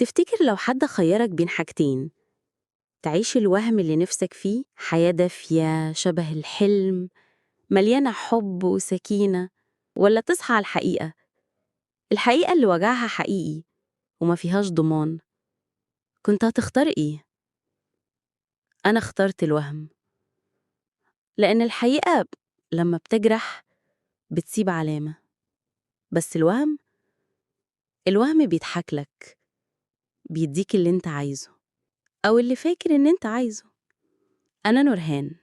تفتكر لو حد خيرك بين حاجتين، تعيش الوهم اللي نفسك فيه حياة دافية شبه الحلم مليانة حب وسكينة، ولا تصحى على الحقيقة اللي وجعها حقيقي وما فيهاش ضمان، كنت هتختار إيه؟ أنا اخترت الوهم، لأن الحقيقة لما بتجرح بتسيب علامة، بس الوهم بيضحك لك، بيديك اللي انت عايزه أو اللي فاكر إن انت عايزه. أنا نورهان،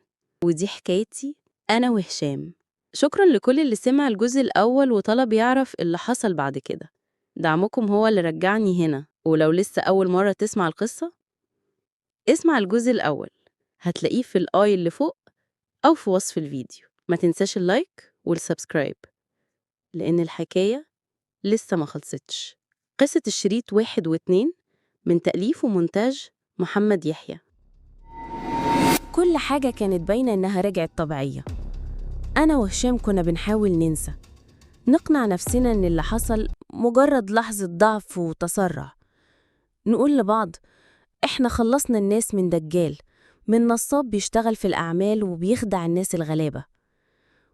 ودي حكايتي أنا وهشام. شكرا لكل اللي سمع الجزء الأول وطلب يعرف اللي حصل بعد كده. دعمكم هو اللي رجعني هنا، ولو لسه أول مرة تسمع القصة اسمع الجزء الأول، هتلاقيه في الآي اللي فوق أو في وصف الفيديو. ما تنساش اللايك والسبسكرايب لأن الحكاية لسه ما خلصتش. قصة الشريط 1 و2 من تأليف ومونتاج محمد يحيى. كل حاجة كانت باينة إنها رجعت طبيعية. أنا وهشام كنا بنحاول ننسى، نقنع نفسنا إن اللي حصل مجرد لحظة ضعف وتسرع. نقول لبعض إحنا خلصنا الناس من دجال، من نصاب بيشتغل في الأعمال وبيخدع الناس الغلابة.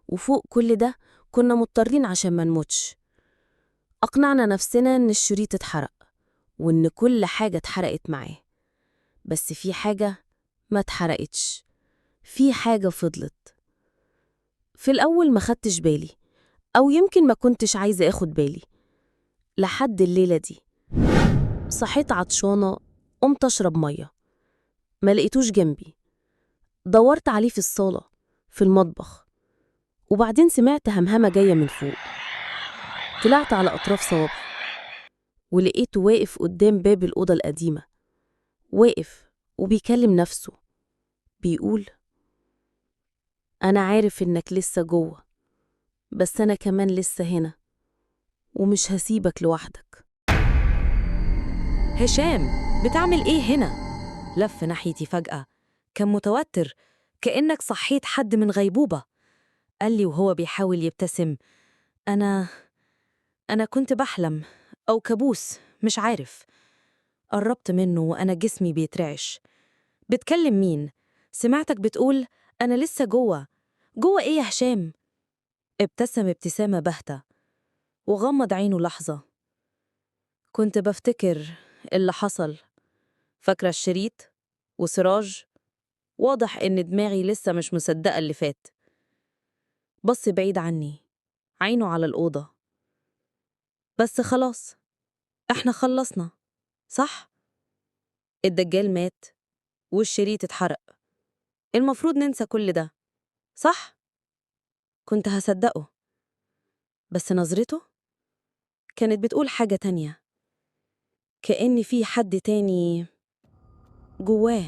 وفوق كل ده كنا مضطرين عشان ما نموتش. أقنعنا نفسنا إن الشريط اتحرق وإن كل حاجة اتحرقت معاه، بس في حاجة ما اتحرقتش، في حاجة فضلت. في الأول ما خدتش بالي، أو يمكن ما كنتش عايزة أخد بالي، لحد الليلة دي. صحيت عطشانة، قمت أشرب مية، ما لقيتوش جنبي. دورت عليه في الصالة، في المطبخ، وبعدين سمعت همهمة جاية من فوق. طلعت على أطراف صوابعي ولقيته واقف قدام باب الأوضة القديمة، واقف وبيكلم نفسه، بيقول: أنا عارف إنك لسه جوه، بس أنا كمان لسه هنا ومش هسيبك لوحدك. هشام، بتعمل إيه هنا؟ لف ناحيتي فجأة، كان متوتر كأنك صحيت حد من غيبوبة. قال لي وهو بيحاول يبتسم: أنا كنت بحلم أو كابوس، مش عارف. قربت منه وأنا جسمي بيترعش. بتكلم مين؟ سمعتك بتقول أنا لسه جوه. جوه إيه يا هشام؟ ابتسم ابتسامة باهتة وغمض عينه لحظة. كنت بفتكر اللي حصل، فاكرة الشريط وسراج. واضح إن دماغي لسه مش مصدقة اللي فات. بص بعيد عني، عينه على الأوضة. بس خلاص، إحنا خلصنا، صح؟ الدجال مات والشريط اتحرق، المفروض ننسى كل ده، صح؟ كنت هصدقه، بس نظرته كانت بتقول حاجة تانية، كأن في حد تاني جواه.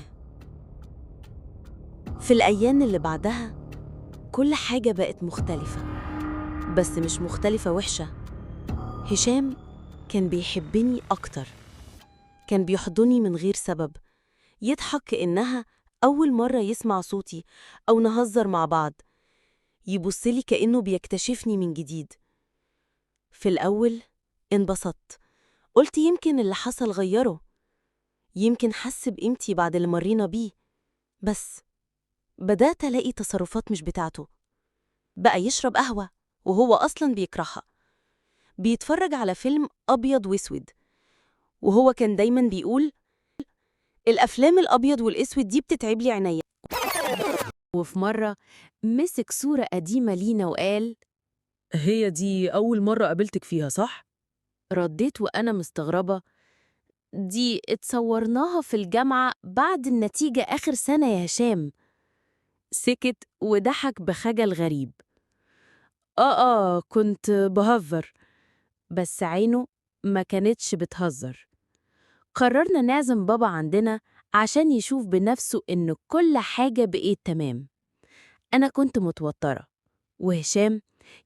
في الأيام اللي بعدها كل حاجة بقت مختلفة، بس مش مختلفة وحشة. هشام كان بيحبني أكتر، كان بيحضني من غير سبب، يضحك كأنها أول مرة يسمع صوتي، أو نهزر مع بعض، يبصلي كأنه بيكتشفني من جديد. في الأول انبسطت، قلت يمكن اللي حصل غيره، يمكن حس بقيمتي بعد اللي مرينا بيه. بس بدأت ألاقي تصرفات مش بتاعته. بقى يشرب قهوة وهو أصلاً بيكرهها، بيتفرج على فيلم أبيض واسود، وهو كان دايماً بيقول: الأفلام الأبيض والأسود دي بتتعب لي عينيا. وفي مرة مسك صورة قديمة لينا وقال: هي دي أول مرة قابلتك فيها، صح؟ رديت وأنا مستغربة: دي اتصورناها في الجامعة بعد النتيجة آخر سنة يا هشام. سكت وضحك بخجل غريب. كنت بهزر. بس عينه ما كانتش بتهزر. قررنا نعزم بابا عندنا عشان يشوف بنفسه إن كل حاجة بقيت تمام. أنا كنت متوترة، وهشام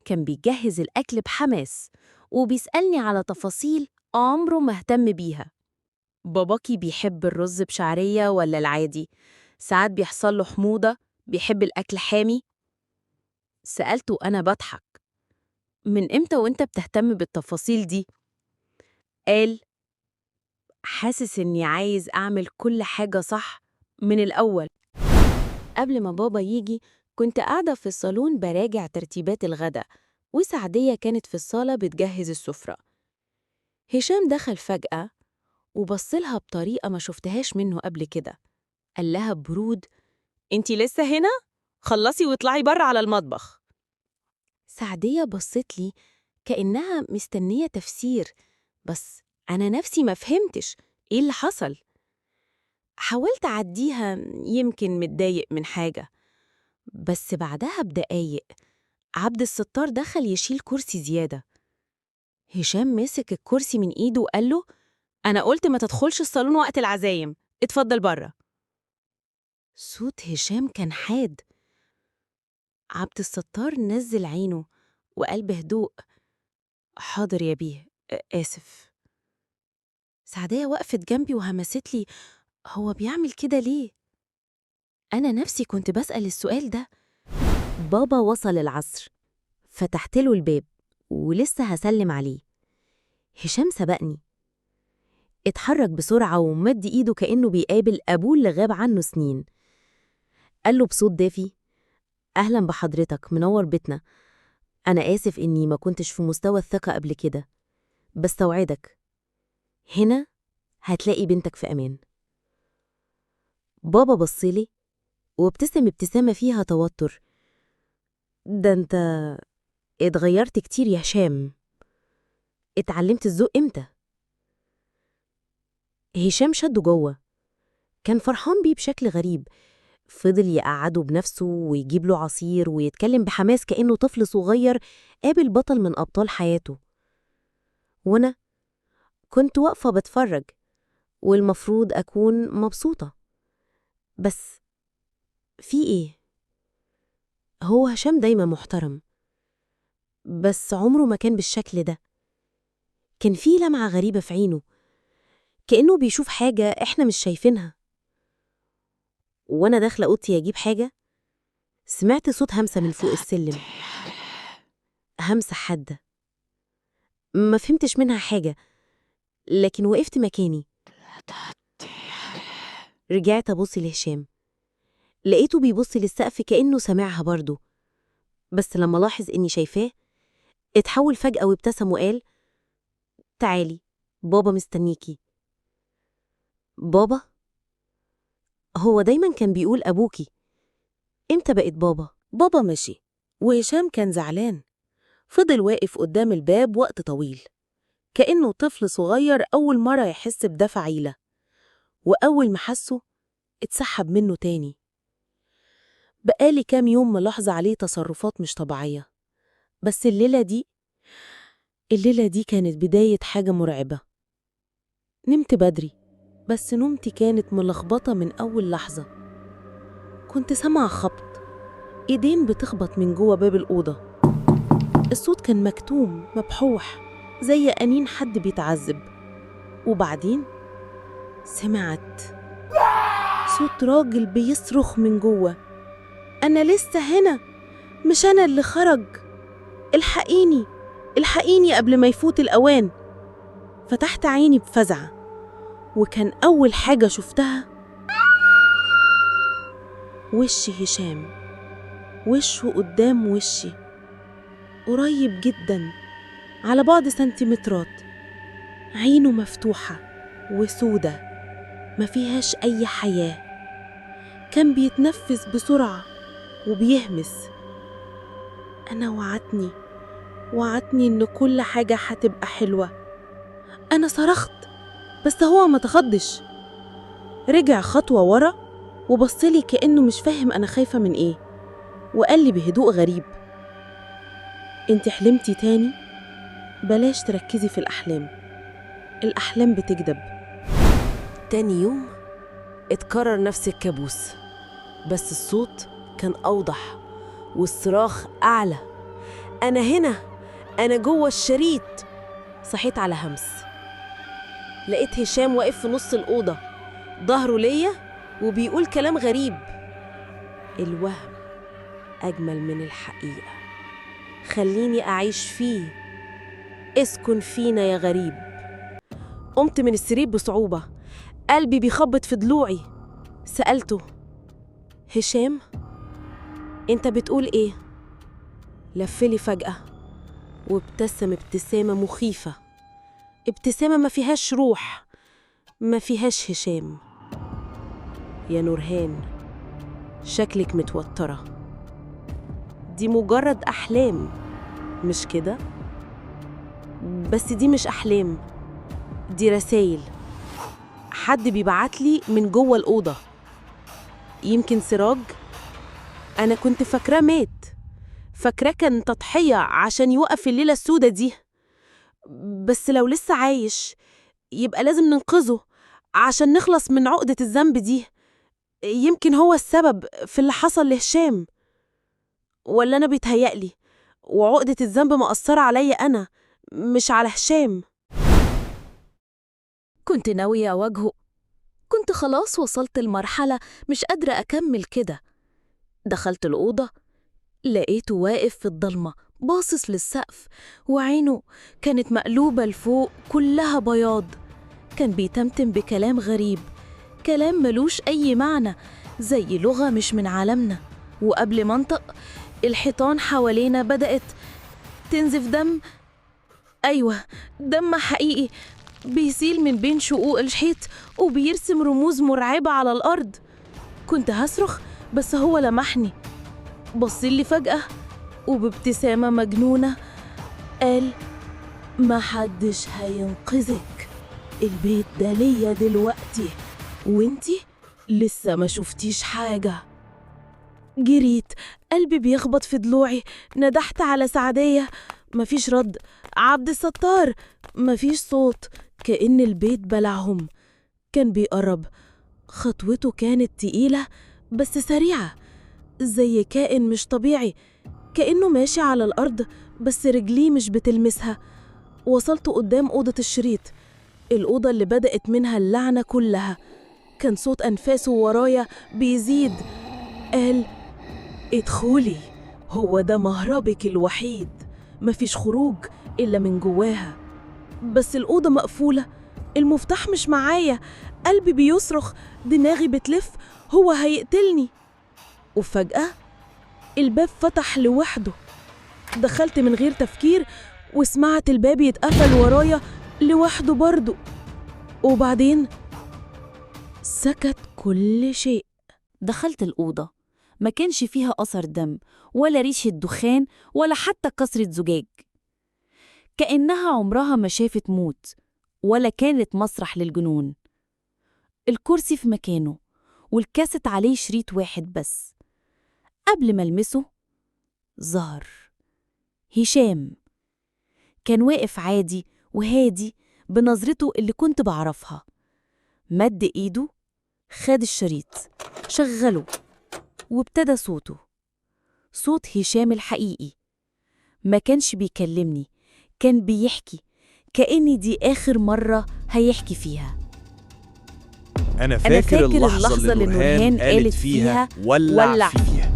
كان بيجهز الأكل بحماس وبيسألني على تفاصيل عمره ما اهتم بيها. باباكي بيحب الرز بشعرية ولا العادي؟ ساعات بيحصل له حموضة، بيحب الأكل حامي؟ سألته أنا بضحك: من إمتى وإنت بتهتم بالتفاصيل دي؟ قال: حاسس إني عايز أعمل كل حاجة صح من الأول. قبل ما بابا يجي كنت قاعدة في الصالون براجع ترتيبات الغداء، وسعدية كانت في الصالة بتجهز السفرة. هشام دخل فجأة وبصلها بطريقة ما شفتهاش منه قبل كده. قال لها ببرود: "انتي لسه هنا؟ خلصي واطلعي بره على المطبخ." سعدية بصت لي كأنها مستنية تفسير، بس أنا نفسي ما فهمتش إيه اللي حصل. حاولت أعديها يمكن متضايق من حاجة، بس بعدها بدقايق عبد الستار دخل يشيل كرسي زيادة. هشام مسك الكرسي من إيده وقال له: "أنا قلت ما تدخلش الصالون وقت العزايم، اتفضل بره." صوت هشام كان حاد. عبد الستار نزل عينه وقال بهدوء: "حاضر يا بيه، آسف." سعدية وقفت جنبي وهمست لي: "هو بيعمل كده ليه؟" أنا نفسي كنت بسأل السؤال ده. بابا وصل العصر، فتحت له الباب ولسه هسلم عليه. هشام سبقني، اتحرك بسرعة ومد إيده كأنه بيقابل أبوه اللي غاب عنه سنين. قال له بصوت دافي: "أهلا بحضرتك، منور بيتنا. أنا آسف إني ما كنتش في مستوى الثقة قبل كده، بس توعدك هنا هتلاقي بنتك في أمان." بابا بصلي وابتسم ابتسامة فيها توتر. "ده أنت اتغيرت كتير يا هشام، اتعلمت الذوق إمتى؟" هشام شده جوه، كان فرحان بيه بشكل غريب. فضل يقعده بنفسه ويجيب له عصير ويتكلم بحماس كأنه طفل صغير قابل بطل من أبطال حياته. وأنا كنت واقفة بتفرج، والمفروض أكون مبسوطة. بس في إيه؟ هو هشام دايما محترم، بس عمره ما كان بالشكل ده. كان في لمعة غريبة في عينه، كأنه بيشوف حاجة إحنا مش شايفينها. وأنا داخلة أوضتي أجيب حاجة، سمعت صوت همسة من فوق السلم، همسة حادة ما فهمتش منها حاجة، لكن وقفت مكاني. رجعت أبص لهشام، لقيته بيبص للسقف كأنه سامعها برضه. بس لما لاحظ إني شايفاه اتحول فجأة وابتسم وقال: "تعالي، بابا مستنيكي." بابا؟ هو دايما كان بيقول أبوكي، إمتى بقت بابا؟ بابا مشي وهشام كان زعلان. فضل واقف قدام الباب وقت طويل، كأنه طفل صغير أول مرة يحس بدفع عيلة، وأول ما حسه اتسحب منه تاني. بقالي كام يوم ملاحظة عليه تصرفات مش طبيعية، بس الليلة دي كانت بداية حاجة مرعبة. نمت بدري، بس نومتي كانت ملخبطة من أول لحظة. كنت سامعة خبط، إيدين بتخبط من جوه باب الأوضة. الصوت كان مكتوم مبحوح زي أنين حد بيتعذب. وبعدين سمعت صوت راجل بيصرخ من جوه: "أنا لسه هنا، مش أنا اللي خرج. الحقيني، الحقيني قبل ما يفوت الأوان." فتحت عيني بفزعة، وكان أول حاجة شفتها وش هشام، وشه قدام وشي، قريب جدا على بعد سنتيمترات. عينه مفتوحة وسودة ما فيهاش أي حياة. كان بيتنفس بسرعة وبيهمس. أنا وعدتني إن كل حاجة هتبقى حلوة. أنا صرخت، بس هو ما تخضش. رجع خطوة ورا وبصلي كأنه مش فاهم أنا خايفة من إيه، وقال لي بهدوء غريب: "انت حلمتي تاني؟ بلاش تركزي في الأحلام، الأحلام بتكذب." تاني يوم اتكرر نفس الكابوس، بس الصوت كان أوضح والصراخ أعلى: "أنا هنا، أنا جوه الشريط." صحيت على همس، لقيت هشام واقف في نص الأوضة، ظهره ليا وبيقول كلام غريب: "الوهم أجمل من الحقيقة، خليني أعيش فيه، اسكن فينا يا غريب." قمت من السرير بصعوبة، قلبي بيخبط في ضلوعي. سألته: هشام، انت بتقول ايه؟ لفلي فجأة وابتسم ابتسامة مخيفة، ابتسامة ما فيهاش روح، ما فيهاش هشام. يا نورهان، شكلك متوترة، دي مجرد أحلام مش كده؟ بس دي مش أحلام، دي رسايل، حد بيبعتلي من جوه الأوضة. يمكن سراج. أنا كنت فاكراه مات، فاكراه كان تضحية عشان يوقف الليلة السودة دي. بس لو لسه عايش يبقى لازم ننقذه عشان نخلص من عقدة الذنب دي. يمكن هو السبب في اللي حصل لهشام. ولا أنا بيتهيألي وعقدة الذنب مأثرة عليا أنا مش على هشام؟ كنت ناوية أواجهه، كنت خلاص وصلت لمرحلة مش قادرة أكمل كده. دخلت الأوضة، لقيته واقف في الضلمة باصص للسقف، وعينه كانت مقلوبة لفوق كلها بياض. كان بيتمتم بكلام غريب، كلام ملوش أي معنى، زي لغة مش من عالمنا. وقبل ما انطق، الحيطان حوالينا بدأت تنزف دم. أيوة، دم حقيقي بيسيل من بين شقوق الحيط وبيرسم رموز مرعبة على الأرض. كنت هصرخ بس هو لمحني، بصلي فجأة وبابتسامة مجنونة قال: ما حدش هينقذك، البيت ده ليا دلوقتي وانتي لسه ما شفتيش حاجة. جريت، قلبي بيخبط في ضلوعي، ندحت على سعدية، مفيش رد. عبد الستار، مفيش صوت، كأن البيت بلعهم. كان بيقرب، خطوته كانت تقيلة بس سريعة، زي كائن مش طبيعي، كأنه ماشي على الأرض بس رجليه مش بتلمسها. وصلت قدام أوضة الشريط، الأوضة اللي بدأت منها اللعنة كلها. كان صوت أنفاسه ورايا بيزيد. قال: ادخلي، هو ده مهربك الوحيد، مفيش خروج إلا من جواها. بس الأوضة مقفولة، المفتاح مش معايا، قلبي بيصرخ، دماغي بتلف، هو هيقتلني. وفجأة الباب فتح لوحده، دخلت من غير تفكير وسمعت الباب يتقفل ورايا لوحده برضه. وبعدين سكت كل شيء. دخلت الأوضة، ما كانش فيها أثر دم ولا ريشة دخان ولا حتى كسرة زجاج، كأنها عمرها ما شافت موت ولا كانت مسرح للجنون. الكرسي في مكانه والكاسيت عليه شريط واحد بس. قبل ما ألمسه ظهر هشام، كان واقف عادي وهادي بنظرته اللي كنت بعرفها. مد إيده، خد الشريط، شغله، وابتدى صوته، صوت هشام الحقيقي. ما كانش بيكلمني، كان بيحكي، كأني دي آخر مرة هيحكي فيها. أنا فاكر اللحظة اللي نورهان قالت فيها ولع فيها.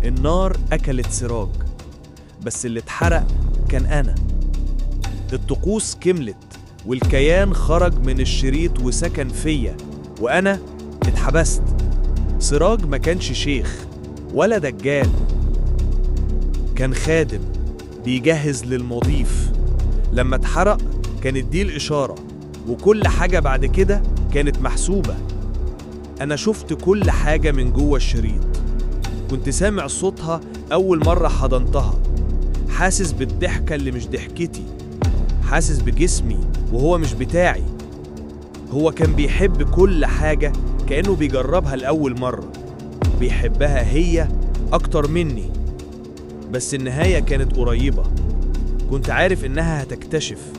النار أكلت سراج، بس اللي اتحرق كان أنا. الطقوس كملت والكيان خرج من الشريط وسكن فيا، وأنا اتحبست. سراج ما كانش شيخ ولا دجال، كان خادم بيجهز للمضيف. لما اتحرق كانت دي الإشارة، وكل حاجة بعد كده كانت محسوبة. أنا شفت كل حاجة من جوه الشريط، كنت سامع صوتها أول مرة حضنتها، حاسس بالضحكة اللي مش ضحكتي، حاسس بجسمي وهو مش بتاعي. هو كان بيحب كل حاجة كأنه بيجربها لأول مرة، بيحبها هي أكتر مني. بس النهاية كانت قريبة، كنت عارف إنها هتكتشف،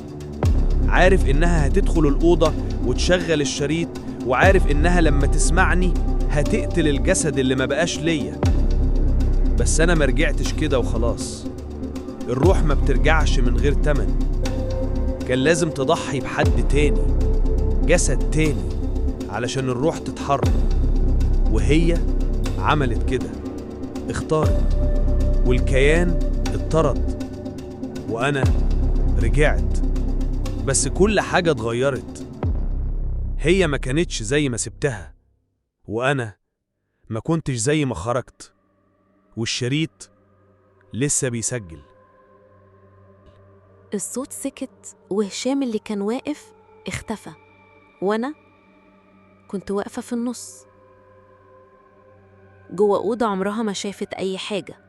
عارف إنها هتدخل الأوضة وتشغل الشريط، وعارف إنها لما تسمعني هتقتل الجسد اللي ما بقاش ليا. بس أنا مرجعتش كده وخلاص. الروح ما بترجعش من غير تمن، كان لازم تضحي بحد تاني، جسد تاني، علشان الروح تتحرك. وهي عملت كده، اختارت، والكيان اتطرد، وأنا رجعت. بس كل حاجة اتغيرت. هي ما كانتش زي ما سبتها، وأنا ما كنتش زي ما خرجت، والشريط لسه بيسجل. الصوت سكت وهشام اللي كان واقف اختفى، وأنا كنت واقفة في النص جوه أوضة عمرها ما شافت أي حاجة،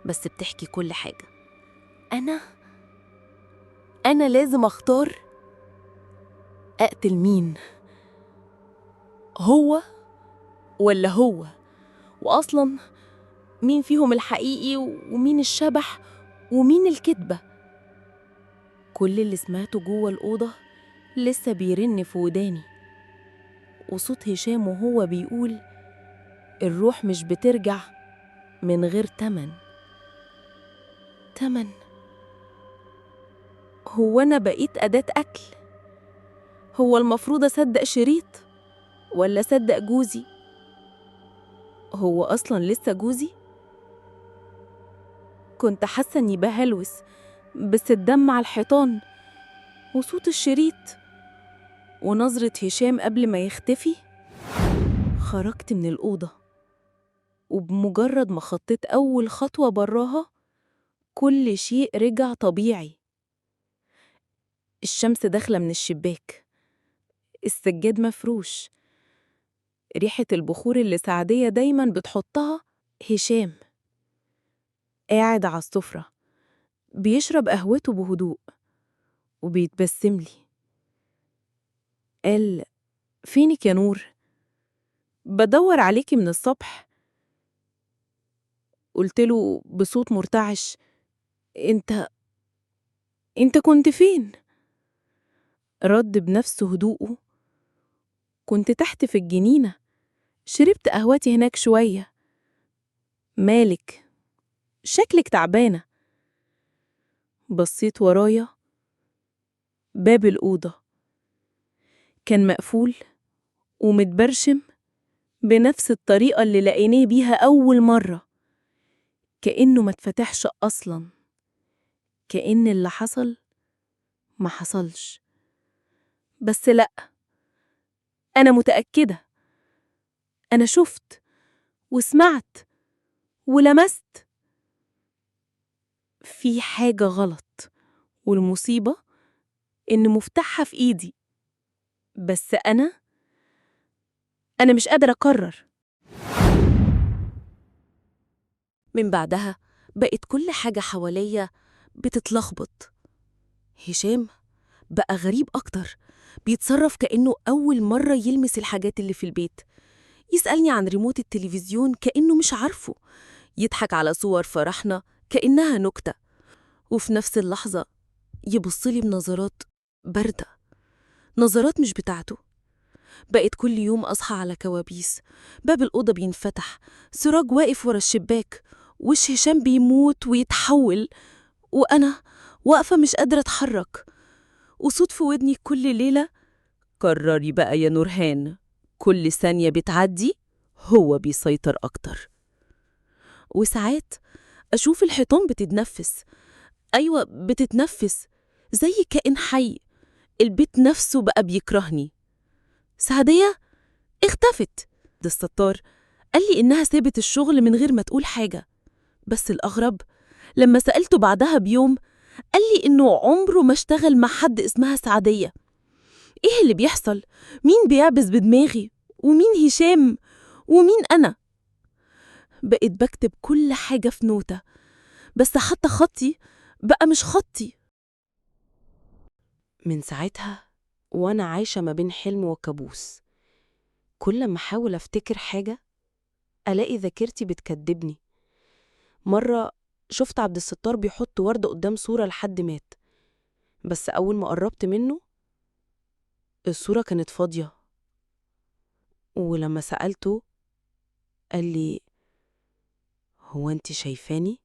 بس بتحكي كل حاجة. أنا لازم أختار أقتل مين، هو ولا هو، وأصلا مين فيهم الحقيقي ومين الشبح ومين الكذبة. كل اللي سمعته جوه الأوضة لسه بيرن في وداني، وصوت هشام وهو بيقول الروح مش بترجع من غير تمن. هو أنا بقيت أداة أكل؟ هو المفروض أصدق شريط ولا أصدق جوزي؟ هو أصلا لسه جوزي؟ كنت حاسة إني بهلوس، بس الدم على الحيطان وصوت الشريط ونظرة هشام قبل ما يختفي. خرجت من الأوضة، وبمجرد ما خطيت أول خطوة براها كل شيء رجع طبيعي. الشمس داخلة من الشباك، السجاد مفروش، ريحة البخور اللي سعدية دايما بتحطها. هشام قاعد على السفرة بيشرب قهوته بهدوء وبيتبسم لي. قال فينك يا نور؟ بدور عليكي من الصبح. قلت له بصوت مرتعش انت كنت فين؟ رد بنفس هدوءه كنت تحت في الجنينة، شربت قهوتي هناك شوية. مالك؟ شكلك تعبانة. بصيت ورايا، باب الأوضة كان مقفول ومتبرشم بنفس الطريقة اللي لقيناه بيها أول مرة، كأنه ما اتفتحش أصلاً، كأن اللي حصل ما حصلش. بس لأ، أنا متأكدة، أنا شفت وسمعت ولمست. في حاجة غلط، والمصيبة إن مفتاحها في إيدي، بس أنا مش قادرة أقرر. من بعدها بقت كل حاجة حواليا بتتلخبط. هشام بقى غريب أكتر، بيتصرف كأنه أول مرة يلمس الحاجات اللي في البيت، يسألني عن ريموت التلفزيون كأنه مش عارفه، يضحك على صور فرحنا كأنها نكتة، وفي نفس اللحظة يبصلي بنظرات باردة، نظرات مش بتاعته. بقت كل يوم أصحى على كوابيس، باب الأوضة بينفتح، سراج واقف ورا الشباك، وش هشام بيموت ويتحول، وأنا واقفة مش قادرة أتحرك، وصوت في ودني كل ليلة قرري بقى يا نورهان، كل ثانية بتعدي هو بيسيطر أكتر. وساعات أشوف الحيطان بتتنفس، أيوة بتتنفس زي كائن حي، البيت نفسه بقى بيكرهني. سعدية اختفت. الستار قال لي إنها سابت الشغل من غير ما تقول حاجة، بس الأغرب لما سألته بعدها بيوم قال لي إنه عمره ما اشتغل مع حد اسمها سعدية. إيه اللي بيحصل؟ مين بيعبث بدماغي؟ ومين هشام؟ ومين أنا؟ بقيت بكتب كل حاجة في نوتة، بس حتى خطي بقى مش خطي. من ساعتها وأنا عايشة ما بين حلم وكابوس. كل ما أحاول أفتكر حاجة ألاقي ذاكرتي بتكدبني. مرة شفت عبد الستار بيحط وردة قدام صورة لحد مات، بس أول ما قربت منه الصورة كانت فاضية، ولما سألته قال لي هو أنت شايفاني؟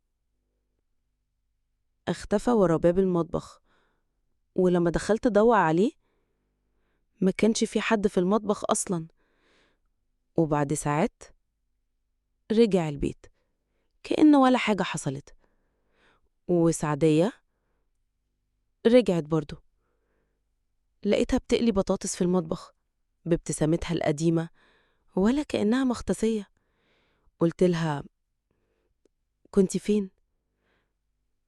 اختفى ورا باب المطبخ، ولما دخلت أدور عليه ما كانش في حد في المطبخ أصلا. وبعد ساعات رجع البيت كأنه ولا حاجة حصلت، وسعدية رجعت برضو، لقيتها بتقلي بطاطس في المطبخ بابتسامتها القديمة ولا كأنها مغتسية. قلت لها: كنتي فين؟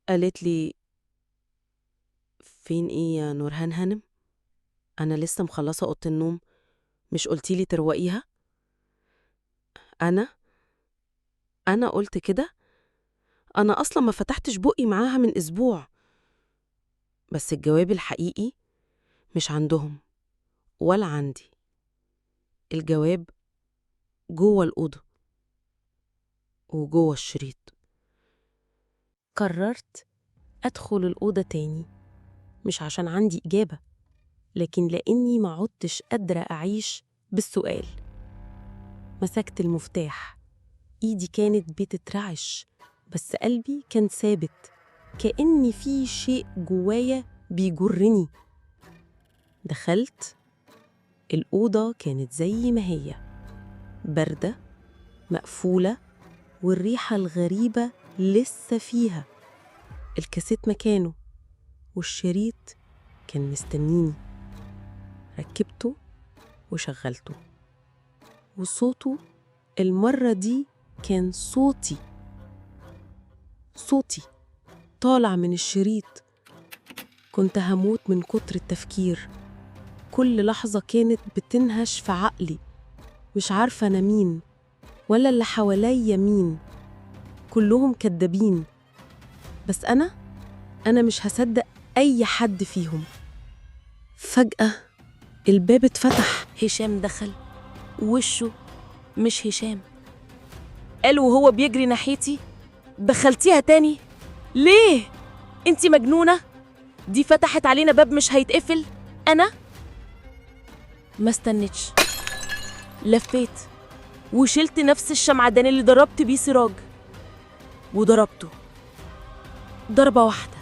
قالت لي: فين إيه يا نورهان هانم؟ أنا لسه مخلصة أوضة النوم، مش قلتيلي تروقيها؟ أنا قلت كده؟ أنا أصلا ما فتحتش بقي معاها من أسبوع. بس الجواب الحقيقي مش عندهم ولا عندي، الجواب جوه الأوضة وجوه الشريط. قررت أدخل الأوضة تاني، مش عشان عندي إجابة، لكن لأني ما عدتش قادرة أعيش بالسؤال. مسكت المفتاح، إيدي كانت بتترعش بس قلبي كان ثابت، كأني في شيء جوايا بيجرني. دخلت الأوضة، كانت زي ما هي، باردة مقفولة والريحة الغريبة لسه فيها. الكاسيت مكانه والشريط كان مستنيني. ركبته وشغلته، وصوته المرة دي كان صوتي طالع من الشريط. كنت هموت من كتر التفكير، كل لحظة كانت بتنهش في عقلي، مش عارفة أنا مين ولا اللي حواليا مين، كلهم كدابين، بس أنا مش هصدق أي حد فيهم. فجأة الباب اتفتح، هشام دخل، وشه مش هشام. قال وهو بيجري ناحيتي: دخلتيها تاني؟ ليه؟ انتي مجنونة؟ دي فتحت علينا باب مش هيتقفل. أنا ما استنتش، لفيت وشلت نفس الشمعدان اللي ضربت بيه سراج وضربته ضربة واحدة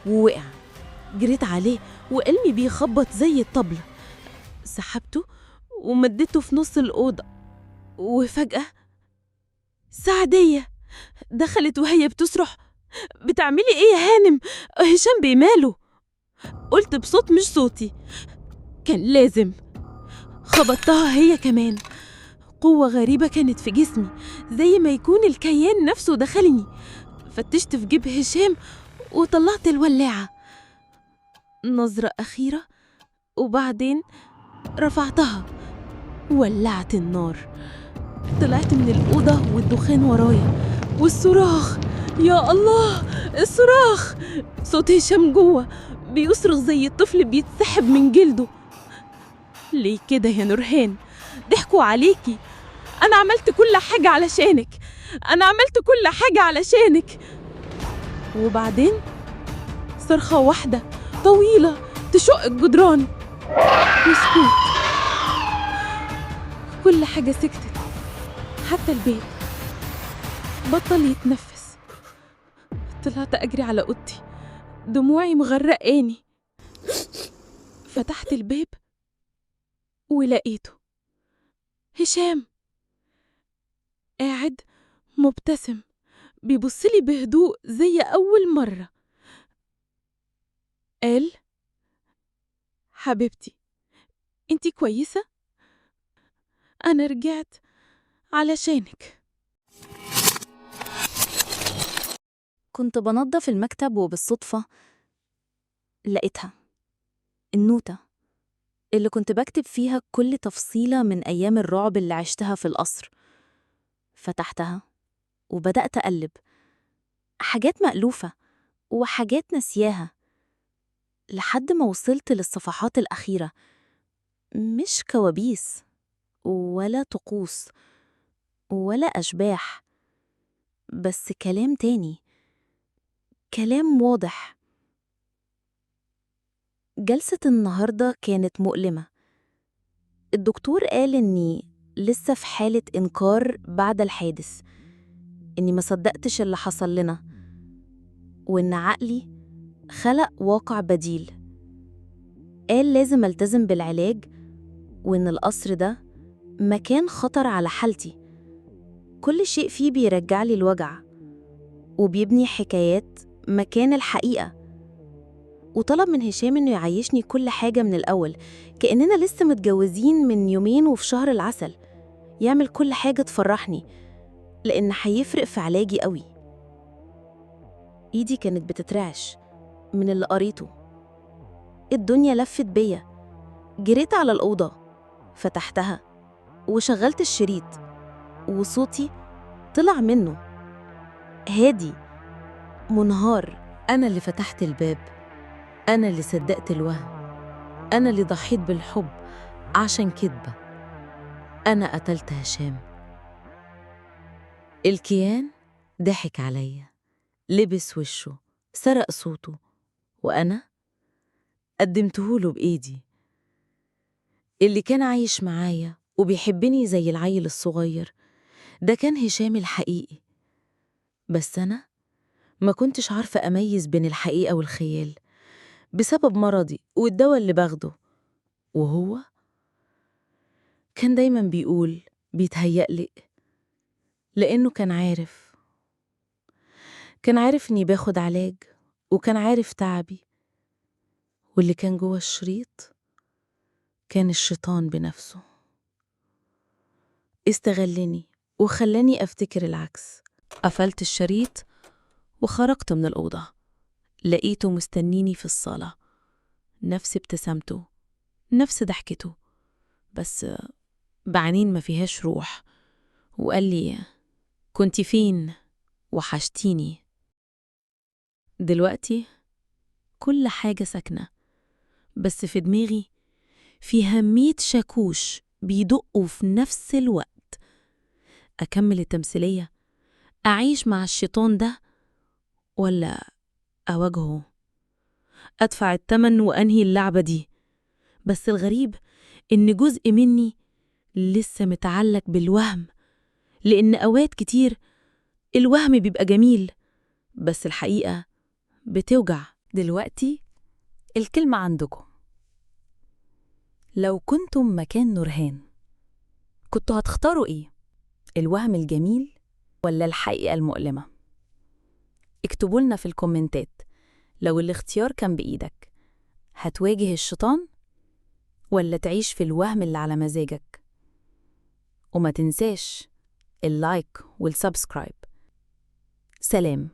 ووقع. جريت عليه وقلبي بيخبط زي الطبلة، سحبته ومدته في نص الأوضة، وفجأة سعدية دخلت وهي بتصرخ: بتعملي ايه يا هانم؟ هشام بيماله. قلت بصوت مش صوتي، كان لازم. خبطتها هي كمان. قوة غريبة كانت في جسمي، زي ما يكون الكيان نفسه دخلني. فتشت في جيب هشام وطلعت الولاعة. نظرة أخيرة وبعدين رفعتها، ولعت النار. طلعت من الأوضة والدخان ورايا والصراخ، يا الله الصراخ. صوت هشام جوه بيصرخ زي الطفل بيتسحب من جلده. ليه كده يا نورهان؟ ضحكوا عليكي. أنا عملت كل حاجة علشانك. وبعدين صرخة واحدة طويلة تشق الجدران وسكوت. كل حاجة سكتت، حتى البيت بطل يتنفس. طلعت أجري على أوضتي، دموعي مغرقاني. فتحت الباب ولقيته هشام قاعد مبتسم، بيبصلي بهدوء زي أول مرة. قال: حبيبتي، انتي كويسة؟ أنا رجعت علشانك. كنت بنظف المكتب وبالصدفة لقيتها، النوتة اللي كنت بكتب فيها كل تفصيلة من أيام الرعب اللي عشتها في القصر. فتحتها وبدأت أقلب، حاجات مألوفة وحاجات نسياها، لحد ما وصلت للصفحات الأخيرة. مش كوابيس ولا طقوس ولا أشباح، بس كلام تاني، كلام واضح. جلسة النهاردة كانت مؤلمة. الدكتور قال إني لسه في حالة إنكار بعد الحادث، إني ما صدقتش اللي حصل لنا، وإن عقلي خلق واقع بديل. قال لازم ألتزم بالعلاج، وإن القصر ده مكان خطر على حالتي، كل شيء فيه بيرجعلي الوجع وبيبني حكايات مكان الحقيقة. وطلب من هشام إنه يعيشني كل حاجة من الأول، كأننا لسه متجوزين من يومين وفي شهر العسل. يعمل كل حاجة تفرحني، لأن هيفرق في علاجي قوي. إيدي كانت بتترعش من اللي قريته. الدنيا لفت بيا. جريت على الأوضة، فتحتها وشغلت الشريط، وصوتي طلع منه هادي منهار. أنا اللي فتحت الباب، أنا اللي صدقت الوهم، أنا اللي ضحيت بالحب عشان كدبة، أنا قتلت هشام. الكيان ضحك عليا، لبس وشه، سرق صوته، وأنا قدمتهوله بإيدي. اللي كان عايش معايا وبيحبني زي العيل الصغير ده كان هشام الحقيقي، بس أنا ما كنتش عارفة أميز بين الحقيقة والخيال بسبب مرضي والدواء اللي باخده. وهو كان دايما بيقول بيتهيألي، لأنه كان عارف إني باخد علاج، وكان عارف تعبي. واللي كان جوه الشريط كان الشيطان بنفسه. استغلني وخلاني أفتكر العكس. قفلت الشريط وخرجت من الأوضة، لقيته مستنيني في الصالة، نفس ابتسامته، نفس ضحكته، بس بعينين ما فيهاش روح، وقال لي كنتي فين؟ وحشتيني. دلوقتي كل حاجة ساكنة، بس في دماغي فيها 100 شاكوش بيدقوا في نفس الوقت. أكمل التمثيلية، أعيش مع الشيطان ده، ولا أواجهه، أدفع التمن وأنهي اللعبة دي؟ بس الغريب إن جزء مني لسه متعلق بالوهم، لأن أوقات كتير الوهم بيبقى جميل، بس الحقيقة بتوجع. دلوقتي الكلمة عندكم. لو كنتم مكان نورهان كنتوا هتختاروا إيه؟ الوهم الجميل ولا الحقيقة المؤلمة؟ اكتبوا لنا في الكومنتات. لو الاختيار كان بإيدك، هتواجه الشيطان ولا تعيش في الوهم اللي على مزاجك؟ وما تنساش اللايك والسبسكرايب. سلام.